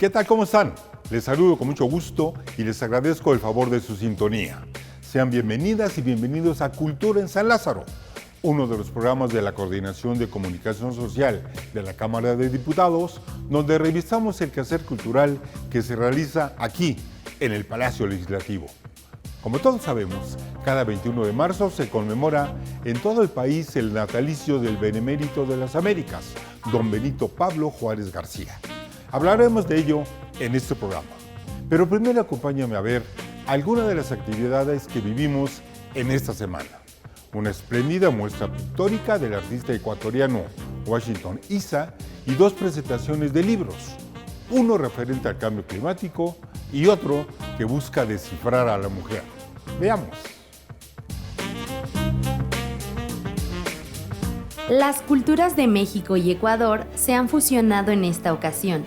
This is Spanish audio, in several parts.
¿Qué tal? ¿Cómo están? Les saludo con mucho gusto y les agradezco el favor de su sintonía. Sean bienvenidas y bienvenidos a Cultura en San Lázaro, uno de los programas de la Coordinación de Comunicación Social de la Cámara de Diputados, donde revisamos el quehacer cultural que se realiza aquí, en el Palacio Legislativo. Como todos sabemos, cada 21 de marzo se conmemora en todo el país el natalicio del Benemérito de las Américas, don Benito Pablo Juárez García. Hablaremos de ello en este programa. Pero primero acompáñame a ver algunas de las actividades que vivimos en esta semana. Una espléndida muestra pictórica del artista ecuatoriano Washington Isa y dos presentaciones de libros, uno referente al cambio climático y otro que busca descifrar a la mujer. Veamos. Las culturas de México y Ecuador se han fusionado en esta ocasión.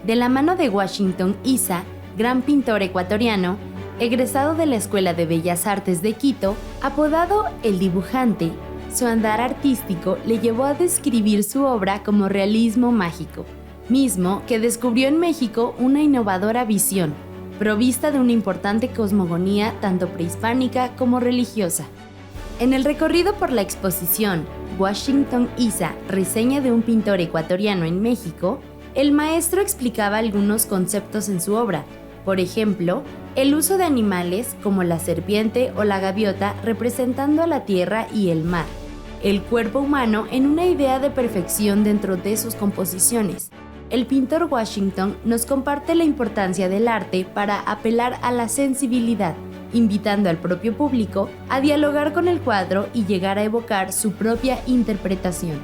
De la mano de Washington Isa, gran pintor ecuatoriano, egresado de la Escuela de Bellas Artes de Quito, apodado El Dibujante, su andar artístico le llevó a describir su obra como realismo mágico, mismo que descubrió en México una innovadora visión, provista de una importante cosmogonía tanto prehispánica como religiosa. En el recorrido por la exposición Washington Isa, reseña de un pintor ecuatoriano en México, el maestro explicaba algunos conceptos en su obra, por ejemplo, el uso de animales como la serpiente o la gaviota representando a la tierra y el mar, el cuerpo humano en una idea de perfección dentro de sus composiciones. El pintor Washington nos comparte la importancia del arte para apelar a la sensibilidad, invitando al propio público a dialogar con el cuadro y llegar a evocar su propia interpretación.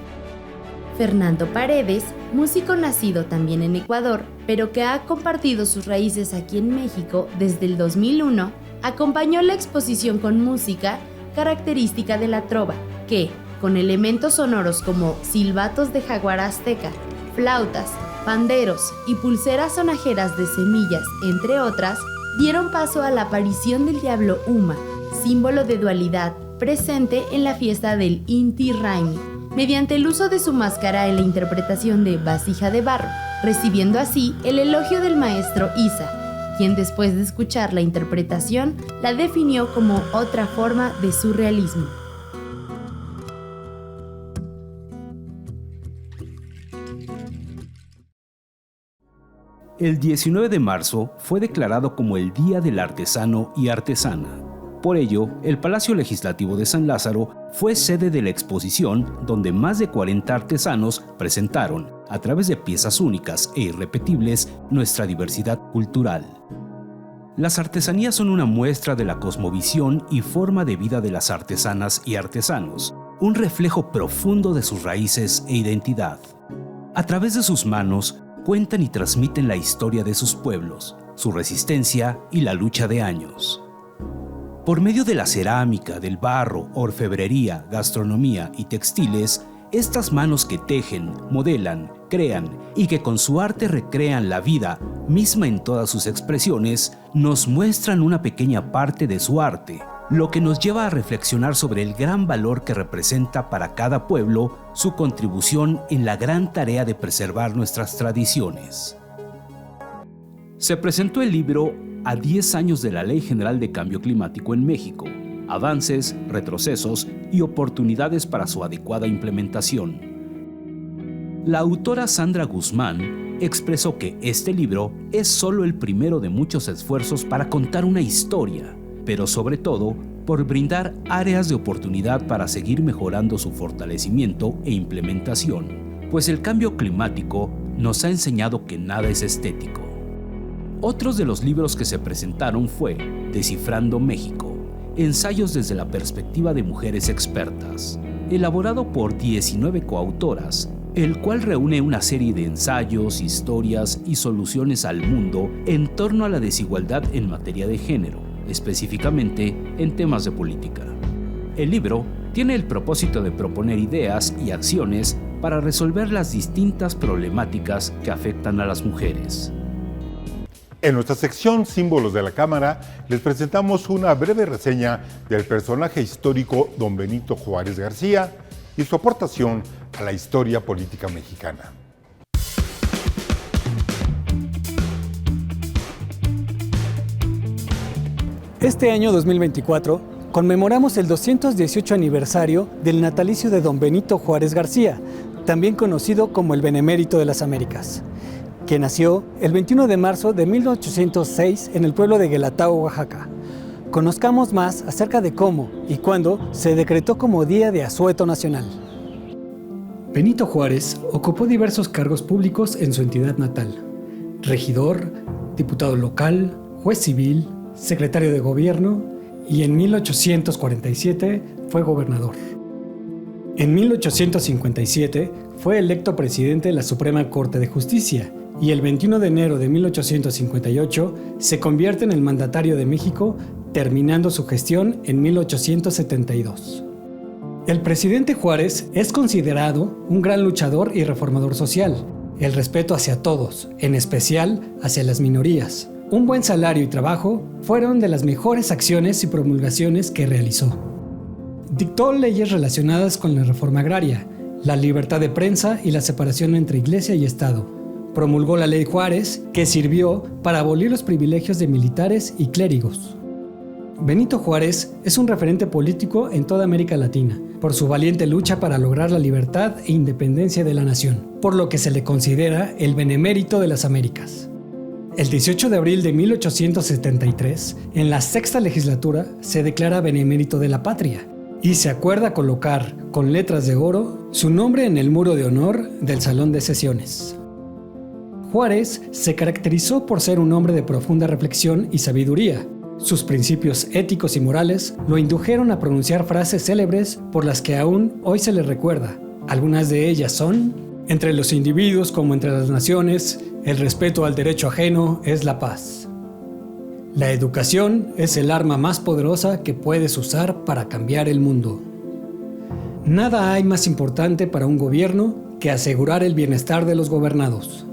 Fernando Paredes, músico nacido también en Ecuador, pero que ha compartido sus raíces aquí en México desde el 2001, acompañó la exposición con música característica de la trova, que, con elementos sonoros como silbatos de jaguar azteca, flautas, panderos y pulseras sonajeras de semillas, entre otras, dieron paso a la aparición del diablo Uma, símbolo de dualidad presente en la fiesta del Inti Raymi, mediante el uso de su máscara en la interpretación de Vasija de Barro, recibiendo así el elogio del maestro Isa, quien después de escuchar la interpretación la definió como otra forma de surrealismo. El 19 de marzo fue declarado como el Día del Artesano y Artesana. Por ello, el Palacio Legislativo de San Lázaro fue sede de la exposición donde más de 40 artesanos presentaron, a través de piezas únicas e irrepetibles, nuestra diversidad cultural. Las artesanías son una muestra de la cosmovisión y forma de vida de las artesanas y artesanos, un reflejo profundo de sus raíces e identidad. A través de sus manos, cuentan y transmiten la historia de sus pueblos, su resistencia y la lucha de años. Por medio de la cerámica, del barro, orfebrería, gastronomía y textiles, estas manos que tejen, modelan, crean y que con su arte recrean la vida misma en todas sus expresiones, nos muestran una pequeña parte de su arte, lo que nos lleva a reflexionar sobre el gran valor que representa para cada pueblo su contribución en la gran tarea de preservar nuestras tradiciones. Se presentó el libro A 10 años de la Ley General de Cambio Climático en México, avances, retrocesos y oportunidades para su adecuada implementación. La autora Sandra Guzmán expresó que este libro es solo el primero de muchos esfuerzos para contar una historia, pero sobre todo por brindar áreas de oportunidad para seguir mejorando su fortalecimiento e implementación, pues el cambio climático nos ha enseñado que nada es estético. Otros de los libros que se presentaron fue Descifrando México, ensayos desde la perspectiva de mujeres expertas, elaborado por 19 coautoras, el cual reúne una serie de ensayos, historias y soluciones al mundo en torno a la desigualdad en materia de género, específicamente en temas de política. El libro tiene el propósito de proponer ideas y acciones para resolver las distintas problemáticas que afectan a las mujeres. En nuestra sección Símbolos de la Cámara, les presentamos una breve reseña del personaje histórico don Benito Juárez García y su aportación a la historia política mexicana. Este año 2024 conmemoramos el 218 aniversario del natalicio de don Benito Juárez García, también conocido como el Benemérito de las Américas, que nació el 21 de marzo de 1806 en el pueblo de Guelatao, Oaxaca. Conozcamos más acerca de cómo y cuándo se decretó como Día de Asueto Nacional. Benito Juárez ocupó diversos cargos públicos en su entidad natal: regidor, diputado local, juez civil, secretario de gobierno y en 1847 fue gobernador. En 1857 fue electo presidente de la Suprema Corte de Justicia y el 21 de enero de 1858 se convierte en el mandatario de México, terminando su gestión en 1872. El presidente Juárez es considerado un gran luchador y reformador social. El respeto hacia todos, en especial hacia las minorías. Un buen salario y trabajo fueron de las mejores acciones y promulgaciones que realizó. Dictó leyes relacionadas con la reforma agraria, la libertad de prensa y la separación entre iglesia y Estado. Promulgó la Ley Juárez, que sirvió para abolir los privilegios de militares y clérigos. Benito Juárez es un referente político en toda América Latina, por su valiente lucha para lograr la libertad e independencia de la nación, por lo que se le considera el Benemérito de las Américas. El 18 de abril de 1873, en la sexta legislatura, se declara Benemérito de la Patria y se acuerda colocar, con letras de oro, su nombre en el muro de honor del Salón de Sesiones. Juárez se caracterizó por ser un hombre de profunda reflexión y sabiduría. Sus principios éticos y morales lo indujeron a pronunciar frases célebres por las que aún hoy se le recuerda. Algunas de ellas son: entre los individuos como entre las naciones, el respeto al derecho ajeno es la paz. La educación es el arma más poderosa que puedes usar para cambiar el mundo. Nada hay más importante para un gobierno que asegurar el bienestar de los gobernados.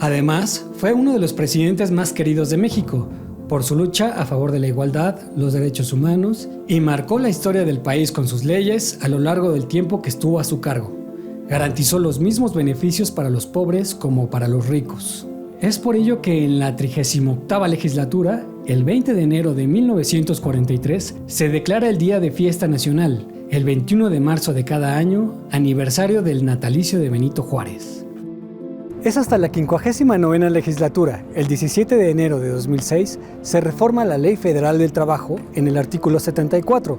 Además, fue uno de los presidentes más queridos de México, por su lucha a favor de la igualdad, los derechos humanos, y marcó la historia del país con sus leyes a lo largo del tiempo que estuvo a su cargo. Garantizó los mismos beneficios para los pobres como para los ricos. Es por ello que en la 38ª legislatura, el 20 de enero de 1943, se declara el Día de Fiesta Nacional, el 21 de marzo de cada año, aniversario del natalicio de Benito Juárez. Es hasta la 59ª legislatura, el 17 de enero de 2006, se reforma la Ley Federal del Trabajo en el artículo 74,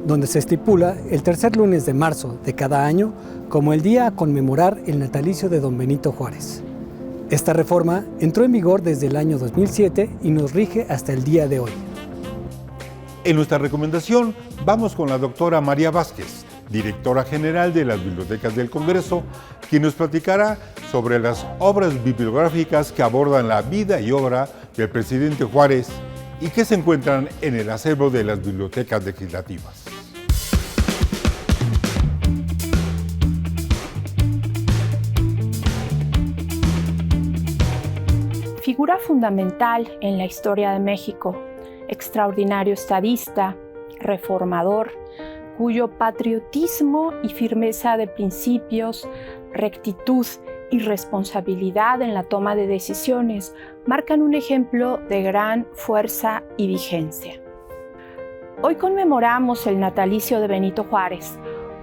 donde se estipula el tercer lunes de marzo de cada año como el día a conmemorar el natalicio de don Benito Juárez. Esta reforma entró en vigor desde el año 2007 y nos rige hasta el día de hoy. En nuestra recomendación vamos con la doctora María Vázquez, directora general de las Bibliotecas del Congreso, quien nos platicará sobre las obras bibliográficas que abordan la vida y obra del presidente Juárez y que se encuentran en el acervo de las bibliotecas legislativas. Figura fundamental en la historia de México, extraordinario estadista, reformador, cuyo patriotismo y firmeza de principios, rectitud y responsabilidad en la toma de decisiones marcan un ejemplo de gran fuerza y vigencia. Hoy conmemoramos el natalicio de Benito Juárez,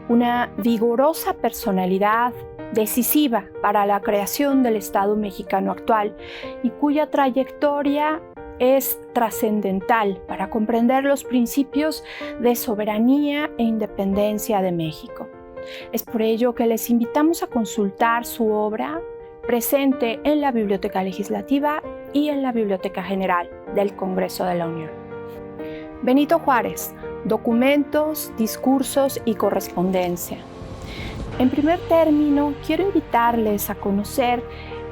una vigorosa personalidad decisiva para la creación del Estado mexicano actual y cuya trayectoria es trascendental para comprender los principios de soberanía e independencia de México. Es por ello que les invitamos a consultar su obra presente en la Biblioteca Legislativa y en la Biblioteca General del Congreso de la Unión. Benito Juárez, documentos, discursos y correspondencia. En primer término, quiero invitarles a conocer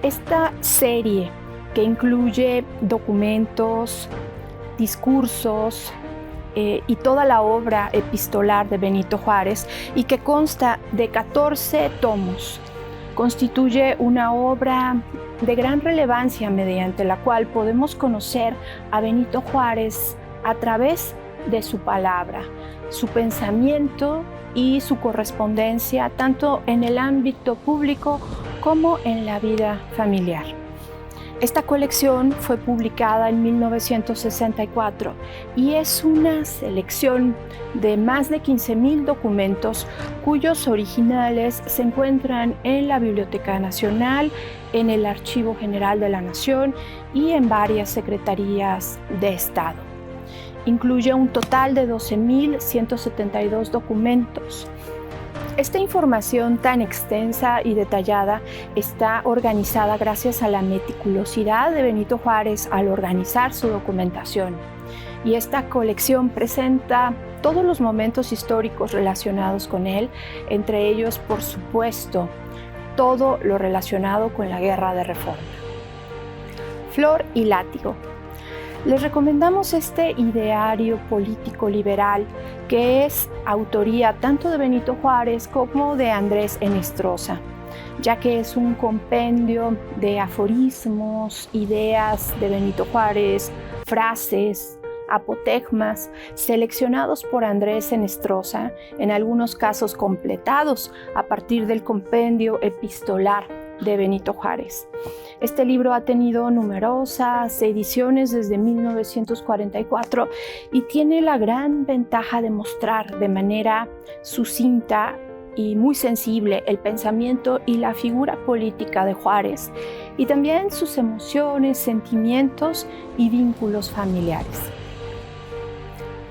esta serie que incluye documentos, discursos y toda la obra epistolar de Benito Juárez y que consta de 14 tomos. Constituye una obra de gran relevancia mediante la cual podemos conocer a Benito Juárez a través de su palabra, su pensamiento y su correspondencia tanto en el ámbito público como en la vida familiar. Esta colección fue publicada en 1964 y es una selección de más de 15,000 documentos cuyos originales se encuentran en la Biblioteca Nacional, en el Archivo General de la Nación y en varias secretarías de Estado. Incluye un total de 12,172 documentos. Esta información tan extensa y detallada está organizada gracias a la meticulosidad de Benito Juárez al organizar su documentación. Y esta colección presenta todos los momentos históricos relacionados con él, entre ellos, por supuesto, todo lo relacionado con la Guerra de Reforma. Flor y látigo. Les recomendamos este ideario político liberal que es autoría tanto de Benito Juárez como de Andrés Henestrosa, ya que es un compendio de aforismos, ideas de Benito Juárez, frases, apotegmas, seleccionados por Andrés Henestrosa, en algunos casos completados a partir del compendio epistolar de Benito Juárez. Este libro ha tenido numerosas ediciones desde 1944 y tiene la gran ventaja de mostrar de manera sucinta y muy sensible el pensamiento y la figura política de Juárez y también sus emociones, sentimientos y vínculos familiares.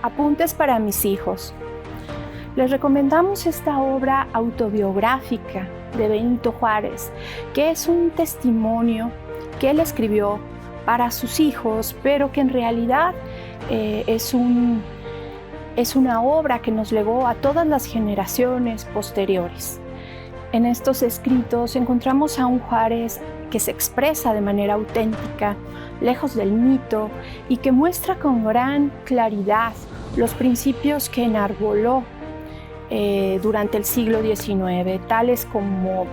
Apuntes para mis hijos. Les recomendamos esta obra autobiográfica de Benito Juárez, que es un testimonio que él escribió para sus hijos, pero que en realidad es una obra que nos legó a todas las generaciones posteriores. En estos escritos encontramos a un Juárez que se expresa de manera auténtica, lejos del mito, y que muestra con gran claridad los principios que enarboló durante el siglo XIX, tales como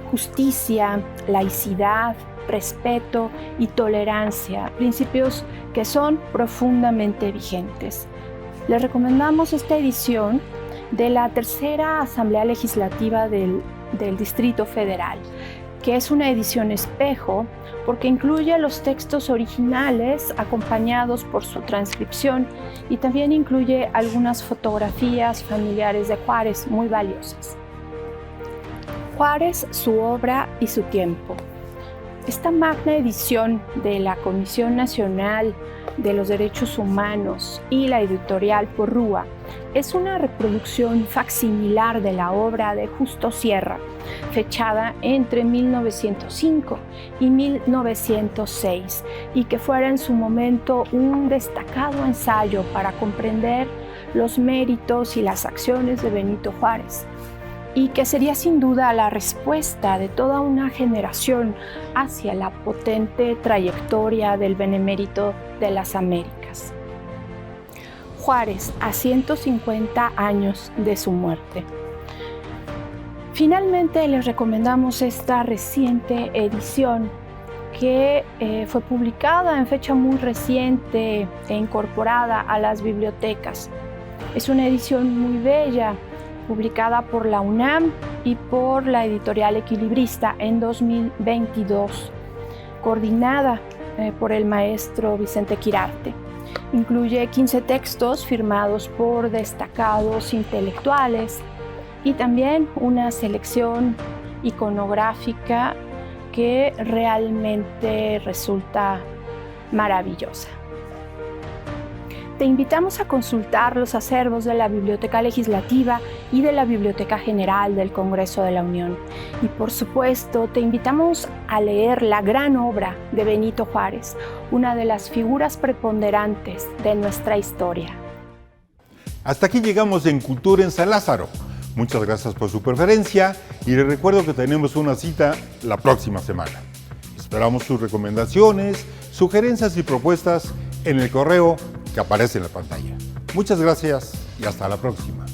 justicia, laicidad, respeto y tolerancia, principios que son profundamente vigentes. Les recomendamos esta edición de la tercera Asamblea Legislativa del Distrito Federal, que es una edición espejo porque incluye los textos originales acompañados por su transcripción y también incluye algunas fotografías familiares de Juárez muy valiosas. Juárez, su obra y su tiempo. Esta magna edición de la Comisión Nacional de los Derechos Humanos y la editorial Porrúa es una reproducción facsimilar de la obra de Justo Sierra, fechada entre 1905 y 1906, y que fuera en su momento un destacado ensayo para comprender los méritos y las acciones de Benito Juárez, y que sería sin duda la respuesta de toda una generación hacia la potente trayectoria del benemérito de las Américas. Juárez, a 150 años de su muerte. Finalmente les recomendamos esta reciente edición que fue publicada en fecha muy reciente e incorporada a las bibliotecas. Es una edición muy bella, publicada por la UNAM y por la editorial Equilibrista en 2022, coordinada por el maestro Vicente Quirarte. Incluye 15 textos firmados por destacados intelectuales y también una selección iconográfica que realmente resulta maravillosa. Te invitamos a consultar los acervos de la Biblioteca Legislativa y de la Biblioteca General del Congreso de la Unión. Y por supuesto, te invitamos a leer la gran obra de Benito Juárez, una de las figuras preponderantes de nuestra historia. Hasta aquí llegamos en Cultura en San Lázaro. Muchas gracias por su preferencia y les recuerdo que tenemos una cita la próxima semana. Esperamos sus recomendaciones, sugerencias y propuestas en el correo que aparece en la pantalla. Muchas gracias y hasta la próxima.